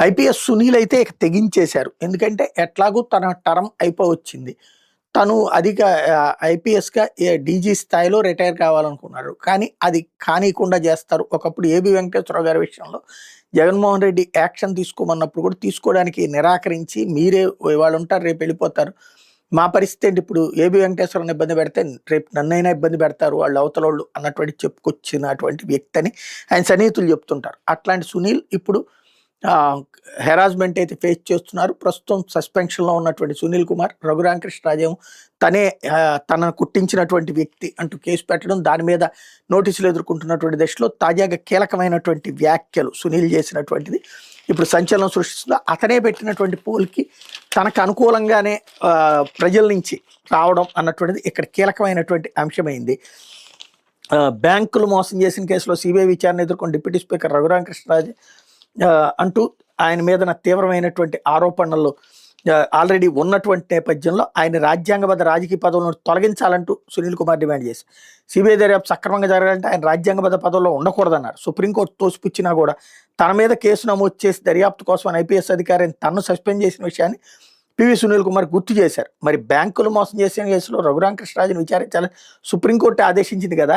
IPS Sunil అయితే ఇక తెగించేశారు. ఎందుకంటే ఎట్లాగూ తన టర్మ్ అయిపోవచ్చింది. తను అధిక ఐపీఎస్‌గా డీజీ స్థాయిలో రిటైర్ కావాలనుకున్నారు. కానీ అది కానీయకుండా చేస్తారు. ఒకప్పుడు ఏబీ వెంకటేశ్వరరావు గారి విషయంలో జగన్మోహన్ రెడ్డి యాక్షన్ తీసుకోమన్నప్పుడు కూడా తీసుకోవడానికి నిరాకరించి మీరే ఇవాళ ఉంటారు రేపు వెళ్ళిపోతారు. మా పరిస్థితి ఏంటి ఇప్పుడు ఏబీ వెంకటేశ్వరరావుని ఇబ్బంది పెడితే రేపు నన్నైనా ఇబ్బంది పెడతారు వాళ్ళు అవతలోళ్ళు అన్నటువంటి చెప్పుకొచ్చినటువంటి వ్యక్తి అని ఆయన సన్నిహితులు చెప్తుంటారు. అట్లాంటి సునీల్ ఇప్పుడు హెరాస్మెంట్ అయితే ఫేస్ చేస్తున్నారు. ప్రస్తుతం సస్పెన్షన్‌లో ఉన్నటువంటి సునీల్ కుమార్, రఘురామకృష్ణరాజేమో తనే తనను కుట్టించినటువంటి వ్యక్తి అంటూ కేసు పెట్టడం, దాని మీద నోటీసులు ఎదుర్కొంటున్నటువంటి దశలో తాజాగా కీలకమైనటువంటి వ్యాఖ్యలు సునీల్ చేసినటువంటిది ఇప్పుడు సంచలనం సృష్టిస్తుందో, అతనే పెట్టినటువంటి పోల్‌కి తనకు అనుకూలంగానే ప్రజల నుంచి రావడం అన్నటువంటిది ఇక్కడ కీలకమైనటువంటి అంశమైంది. బ్యాంకులు మోసం చేసిన కేసులో సిబిఐ విచారణ ఎదుర్కొన్న డిప్యూటీ స్పీకర్ రఘురామకృష్ణరాజు అంటూ ఆయన మీద తీవ్రమైనటువంటి ఆరోపణలు ఆల్రెడీ ఉన్నటువంటి నేపథ్యంలో ఆయన రాజ్యాంగబద్ధ రాజకీయ పదవులను తొలగించాలంటూ సునీల్ కుమార్ డిమాండ్ చేశారు. సిబిఐ దర్యాప్తు సక్రమంగా జరగాలంటే ఆయన రాజ్యాంగబద్ధ పదవుల్లో ఉండకూడదన్నారు. సుప్రీంకోర్టు తోసిపుచ్చినా కూడా తన మీద కేసు నమోదు చేసి దర్యాప్తు కోసం ఐపీఎస్ అధికారిని తనను సస్పెండ్ చేసిన విషయాన్ని పివి సునీల్ కుమార్ గుర్తు చేశారు. మరి బ్యాంకులు మోసం చేసిన కేసులో రఘురామకృష్ణరాజును విచారించాలని సుప్రీంకోర్టు ఆదేశించింది కదా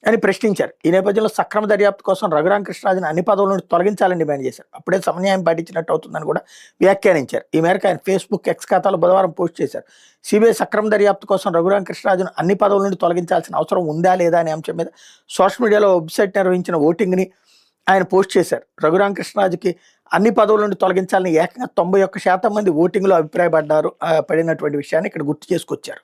అని ప్రశ్నించారు. ఈ నేపథ్యంలో సక్రమ దర్యాప్తు కోసం రఘురామకృష్ణరాజును అన్ని పదవుల నుండి తొలగించాలని డిమాండ్ చేశారు. అప్పుడే సమన్యాయం పాటించినట్టు అవుతుందని కూడా వ్యాఖ్యానించారు. ఈ మేరకు ఆయన ఫేస్బుక్ ఎక్స్ ఖాతాలో బుధవారం పోస్ట్ చేశారు. సిబిఐ సక్రమ దర్యాప్తు కోసం రఘురామకృష్ణరాజును అన్ని పదవుల నుండి తొలగించాల్సిన అవసరం ఉందా లేదా అనే అంశం మీద సోషల్ మీడియాలో వెబ్సైట్ నిర్వహించిన ఓటింగ్ని ఆయన పోస్ట్ చేశారు. రఘురామకృష్ణరాజుకి అన్ని పదవుల నుండి తొలగించాలని ఏకంగా 91% మంది ఓటింగ్లో అభిప్రాయపడ్డారు పడినటువంటి విషయాన్ని ఇక్కడ గుర్తు చేసుకొచ్చారు.